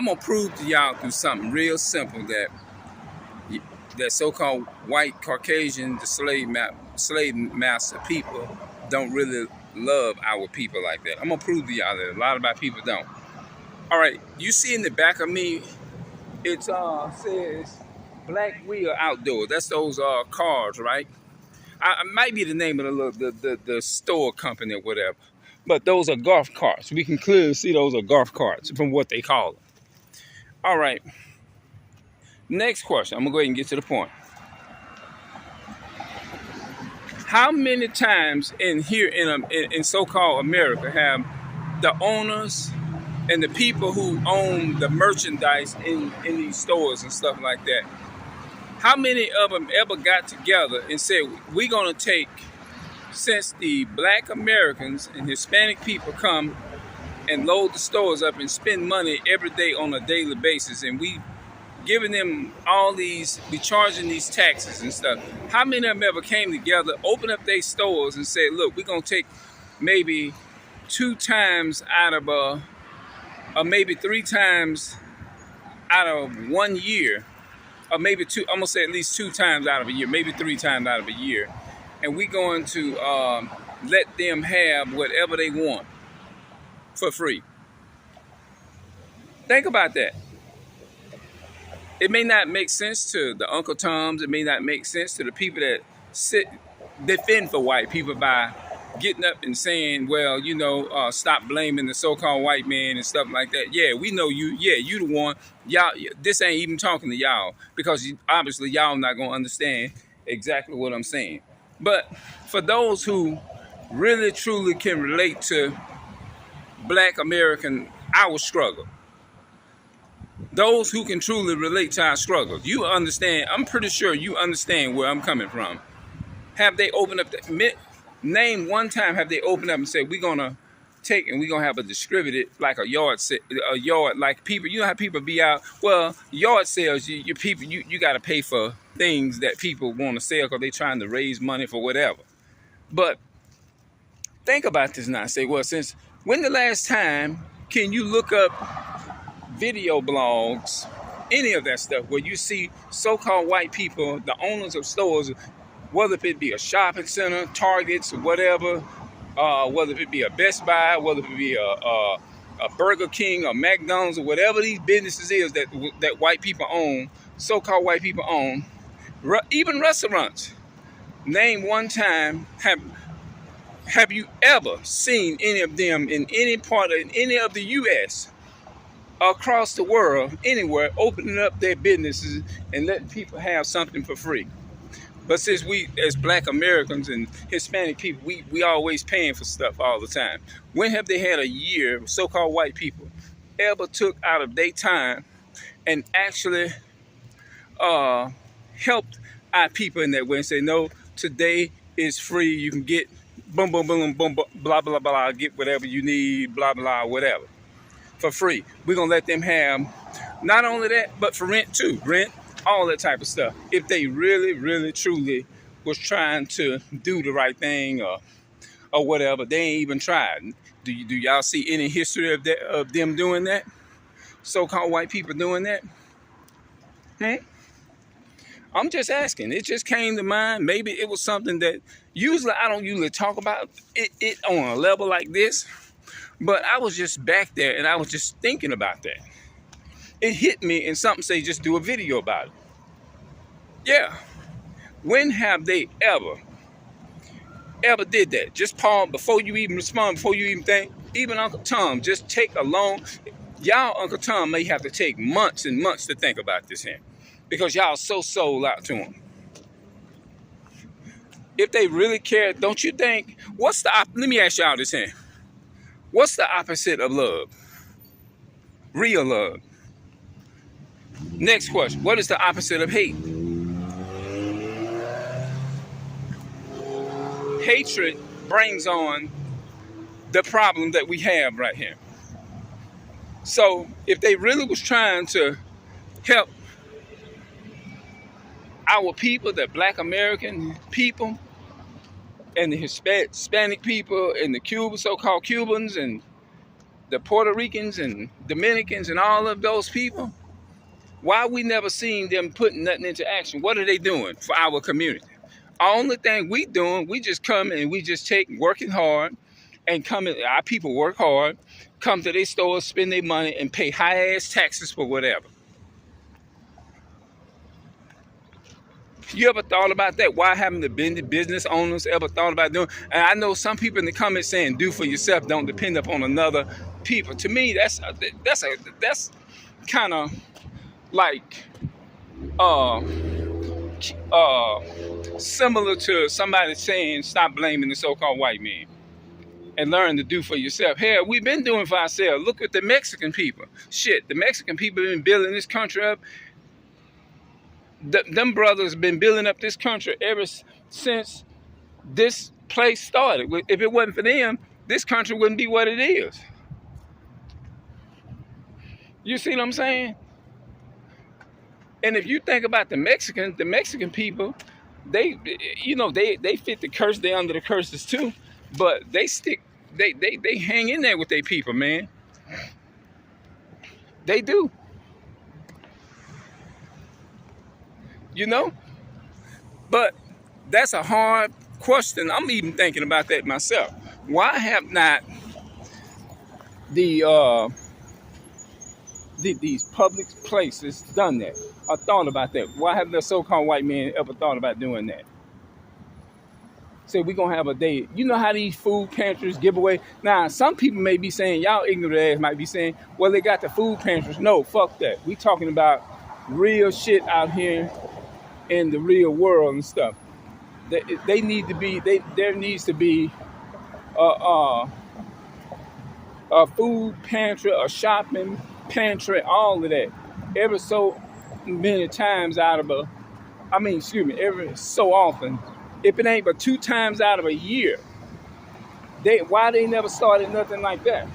I'm gonna prove to y'all through something real simple that so-called white Caucasian, the slave master people don't really love our people like that. I'm gonna prove to y'all that a lot of our people don't. All right, you see in the back of me, it says Black Wheel Outdoor. That's those cars, right? I might be the name of the store company or whatever, but those are golf carts. We can clearly see those are golf carts from what they call them. All right. Next question. I'm gonna go ahead and get to the point. How many times in so-called America have the owners and the people who own the merchandise in these stores and stuff like that, how many of them ever got together and said, we're gonna take, since the Black Americans and Hispanic people come and load the stores up and spend money every day on a daily basis, and we giving them all these, we charging these taxes and stuff. How many of them ever came together, opened up their stores and said, look, we're gonna take maybe 2 times out of or maybe 3 times out of 1 year, or maybe 2, I'm gonna say at least 2 times out of a year, maybe 3 times out of a year, and we're going to let them have whatever they want for free. Think about that. It may not make sense to the Uncle Toms. It may not make sense to the people that defend for white people by getting up and saying, well, you know, stop blaming the so-called white man and stuff like that. Yeah, we know you. Yeah, you the one. Y'all, this ain't even talking to y'all, because obviously y'all not going to understand exactly what I'm saying. But for those who really, truly can relate to Black American, our struggle, those who can truly relate to our struggle, you understand, I'm pretty sure you understand where I'm coming from. Have they opened up, name one time have they opened up and said, we're gonna take and we're gonna have a distributed, like a yard, like people, you know how people be out, well, yard sales, you people, you gotta pay for things that people want to sell because they trying to raise money for whatever. But think about this now. Say, well, since when the last time can you look up video blogs, any of that stuff, where you see so-called white people, the owners of stores, whether it be a shopping center, Targets, or whatever, whether it be a Best Buy, whether it be a Burger King or McDonald's or whatever these businesses is that white people own, so-called white people own, even restaurants. Name one time, have you ever seen any of them in any part of any of the U.S., across the world, anywhere, opening up their businesses and letting people have something for free? But since we, as Black Americans and Hispanic people, we always paying for stuff all the time. When have they had a year, so-called white people, ever took out of their time and actually helped our people in that way and say, no, today is free, you can get boom, boom, boom, boom, boom, blah, blah, blah, get whatever you need, blah, blah, whatever, for free. We're going to let them have not only that, but for rent too. Rent, all that type of stuff. If they really, really, truly was trying to do the right thing or whatever, they ain't even tried. Do y'all see any history of them doing that? So-called white people doing that? I'm just asking. It just came to mind. Maybe it was something that usually I don't usually talk about it on a level like this. But I was just back there and I was just thinking about that. It hit me and something say just do a video about it. Yeah. When have they ever did that? Just pause before you even respond, before you even think. Even Uncle Tom, just take a long, y'all Uncle Tom may have to take months and months to think about this here, because y'all so sold out to him. If they really care, don't you think, let me ask y'all this here. What's the opposite of love? Real love. Next question. What is the opposite of hate? Hatred brings on the problem that we have right here. So if they really was trying to help our people, the Black American people, and the Hispanic people, and the so-called Cubans, and the Puerto Ricans and Dominicans and all of those people, why we never seen them putting nothing into action? What are they doing for our community? Only thing we doing, we just come and we just take working hard and come in, our people work hard, come to their stores, spend their money, and pay high-ass taxes for whatever. You ever thought about that? Why haven't the business owners ever thought about doing? And I know some people in the comments saying, "Do for yourself. Don't depend upon another people." To me, that's kind of like similar to somebody saying, "Stop blaming the so-called white man and learn to do for yourself." Hell, we've been doing for ourselves. Look at the Mexican people. Shit, the Mexican people have been building this country up. Them brothers been building up this country ever since this place started. If it wasn't for them, this country wouldn't be what it is. You see what I'm saying? And if you think about the Mexican people, they fit the curse. They under the curses too, but they hang in there with their people, man. They do. You know? But that's a hard question. I'm even thinking about that myself. Why have not these public places done that or thought about that? Why have the so-called white man ever thought about doing that? Say we're going to have a day. You know how these food pantries give away? Now, some people may be saying, y'all ignorant ass might be saying, well, they got the food pantries. No, fuck that. We talking about real shit out here in the real world and stuff. They need to be, there needs to be a food pantry, a shopping pantry, all of that. Every so many times every so often. If it ain't but 2 times out of a year. Why they never started nothing like that?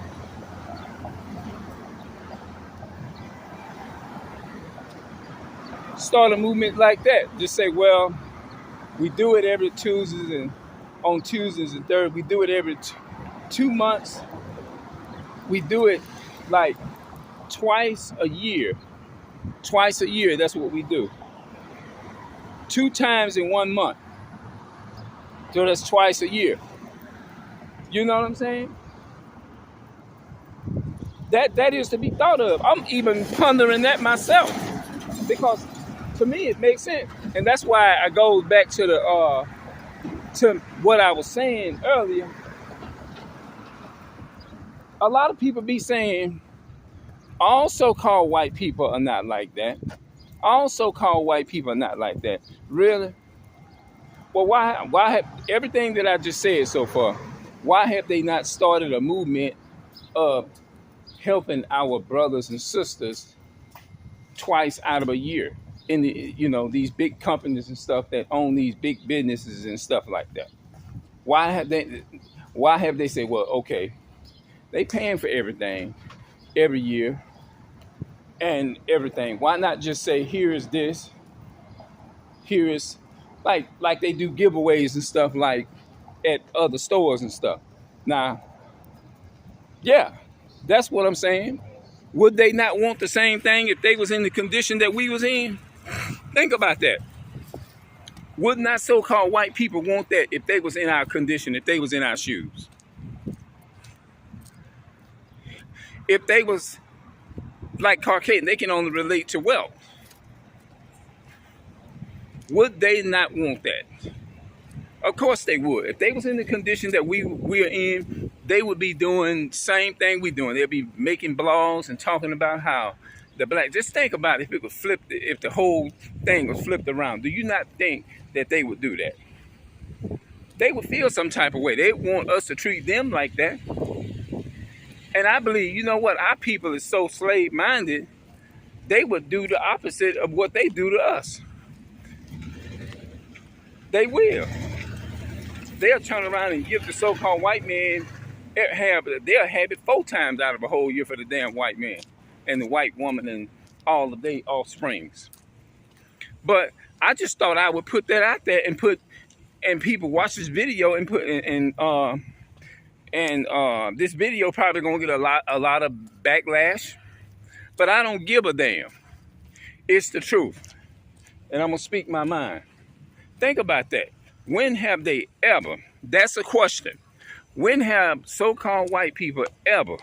Start a movement like that. Just say, well, we do it every Tuesdays and on Tuesdays and Thursdays. We do it every 2 months. We do it like twice a year. Twice a year, that's what we do. 2 times in 1 month. So that's twice a year. You know what I'm saying? That is to be thought of. I'm even pondering that myself. Because to me it makes sense. And that's why I go back to to what I was saying earlier. A lot of people be saying all so-called white people are not like that. All so-called white people are not like that. Really? Well, why have everything that I just said so far, why have they not started a movement of helping our brothers and sisters twice out of a year in these big companies and stuff that own these big businesses and stuff like that? Why have they said, well, okay, they paying for everything every year and everything. Why not just say, here is this, here is like they do giveaways and stuff like at other stores and stuff. Now, yeah, that's what I'm saying. Would they not want the same thing if they was in the condition that we was in? Think about that. Would not so-called white people want that if they was in our condition, if they was in our shoes? If they was like Caucasian, they can only relate to wealth. Would they not want that? Of course they would. If they was in the condition that we're in, they would be doing the same thing we're doing. They'd be making blogs and talking about how the black. Just think about if it was flipped, if the whole thing was flipped around. Do you not think that they would do that? They would feel some type of way. They want us to treat them like that. And I believe, you know what? Our people is so slave-minded, they would do the opposite of what they do to us. They will. They'll turn around and give the so-called white man, they'll have it 4 times out of a whole year for the damn white man and the white woman and all of their offsprings. But I just thought I would put that out there and people watch this video and And this video probably gonna get a lot of backlash, but I don't give a damn. It's the truth, and I'm gonna speak my mind. Think about that. When have they ever? That's a question. When have so-called white people ever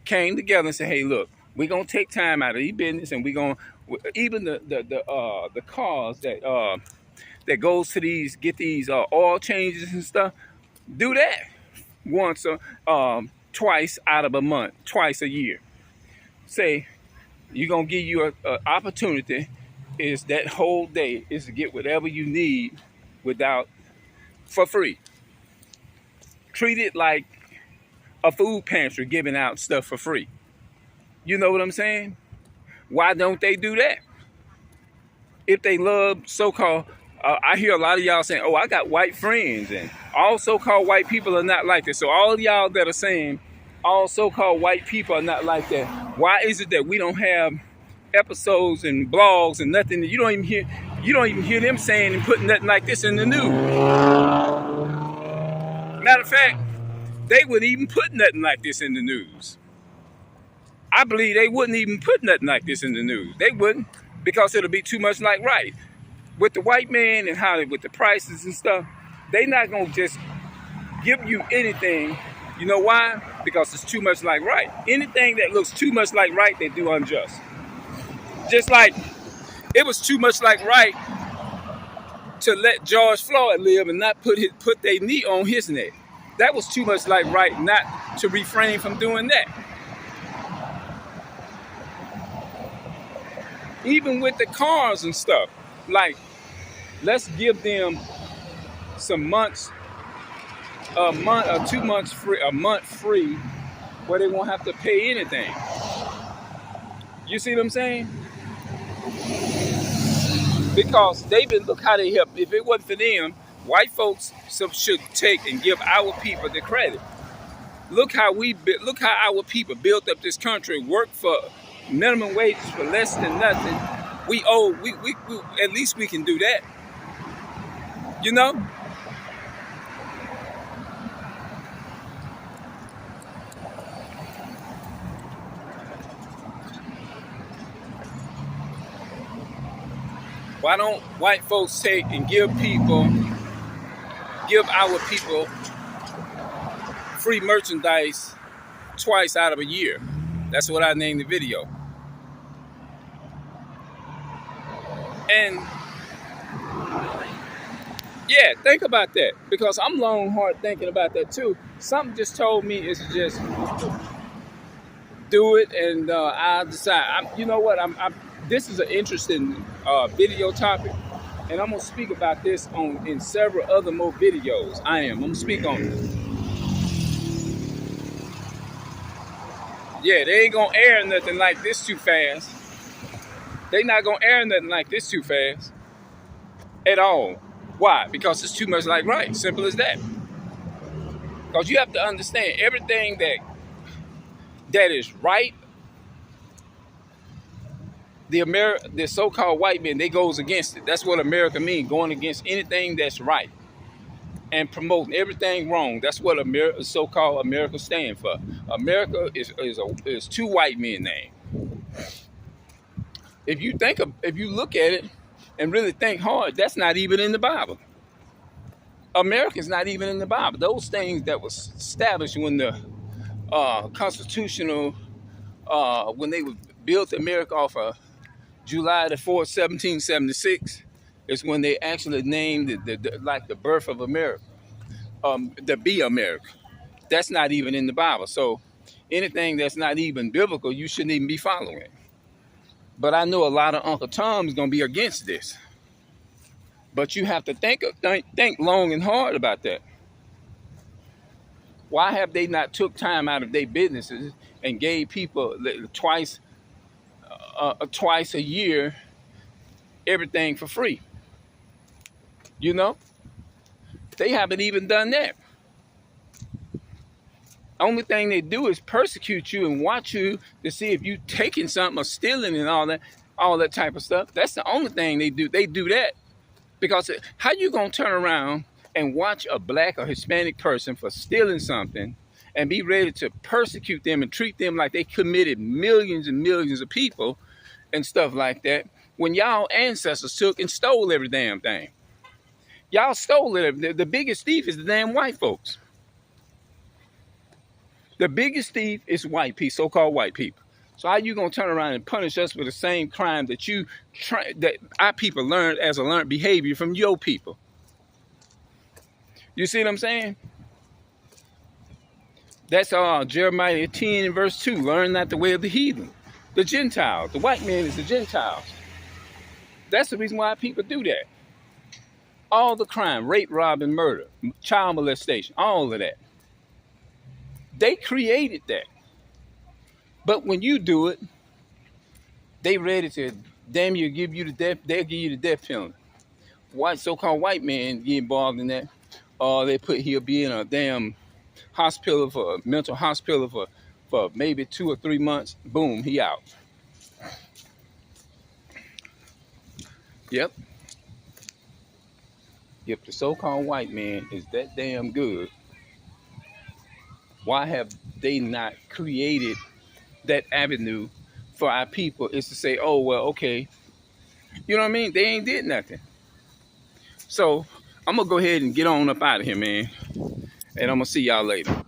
came together and said, "Hey, look, we're gonna take time out of these business, and we're gonna even the cars that goes to these get these oil changes and stuff, do that once twice out of a month, twice a year. Say you're gonna give you a opportunity is that whole day is to get whatever you need for free. Treat it like a food pantry giving out stuff for free. You know what I'm saying? Why don't they do that? If they love so-called, I hear a lot of y'all saying, "Oh, I got white friends," and all so-called white people are not like this. So all of y'all that are saying all so-called white people are not like that, why is it that we don't have episodes and blogs and nothing? You don't even hear them saying and putting nothing like this in the news. Matter of fact, they wouldn't even put nothing like this in the news. I believe they wouldn't even put nothing like this in the news. They wouldn't, because it'll be too much like right. With the white man and how with the prices and stuff, they not gonna just give you anything. You know why? Because it's too much like right. Anything that looks too much like right, they do unjust. Just like it was too much like right to let George Floyd live and not put their knee on his neck. That was too much like right not to refrain from doing that. Even with the cars and stuff, like, let's give them some months, a month or 2 months free, a month free, where they won't have to pay anything. You see what I'm saying? Because look how they help. If it wasn't for them, white folks should take and give our people the credit. Look how our people built up this country, worked for minimum wages for less than nothing. We at least we can do that. You know? Why don't white folks take and give our people free merchandise twice out of a year? That's what I named the video. And yeah, think about that, because I'm long hard thinking about that too. Something just told me is to just do it, and I'll decide. You know what? This is an interesting video topic, and I'm gonna speak about this in several other more videos. I'm gonna speak on it. Yeah, they ain't gonna air nothing like this too fast. They not gonna air nothing like this too fast at all. Why? Because it's too much like right. Simple as that. Because you have to understand, everything that is right, the so-called white men, they goes against it. That's what America means, going against anything that's right and promoting everything wrong. That's what so-called America stands for. America is two white men name. If you look at it and really think hard, that's not even in the Bible. America's not even in the Bible. Those things that was established when the constitutional, when they built America off of July the 4th, 1776, is when they actually named the birth of America, the Be America. That's not even in the Bible. So anything that's not even biblical, you shouldn't even be following. But I know a lot of Uncle Tom's gonna be against this. But you have to think long and hard about that. Why have they not took time out of their businesses and gave people twice a year everything for free? You know, they haven't even done that. Only thing they do is persecute you and watch you to see if you taking something or stealing and all that type of stuff. That's the only thing they do. They do that because how you gonna turn around and watch a black or Hispanic person for stealing something and be ready to persecute them and treat them like they committed millions and millions of people and stuff like that, when y'all ancestors took and stole every damn thing. Y'all stole it. The biggest thief is the damn white folks. The biggest thief is white people, so-called white people. So how you gonna turn around and punish us for the same crime that that our people learned as a learned behavior from your people? You see what I'm saying? That's Jeremiah 10 and verse 2. Learn not the way of the heathen, the Gentiles. The white man is the Gentiles. That's the reason why people do that. All the crime, rape, rob, and murder, child molestation, all of that. They created that. But when you do it, they ready to damn you, give you the death. They'll give you the death penalty. White, so-called white man get involved in that. He'll be in a damn hospital for mental hospital for maybe 2 or 3 months. Boom, he out. Yep. If the so-called white man is that damn good, why have they not created that avenue for our people? Is to say, oh, well, okay. You know what I mean? They ain't did nothing. So I'm going to go ahead and get on up out of here, man. And I'm going to see y'all later.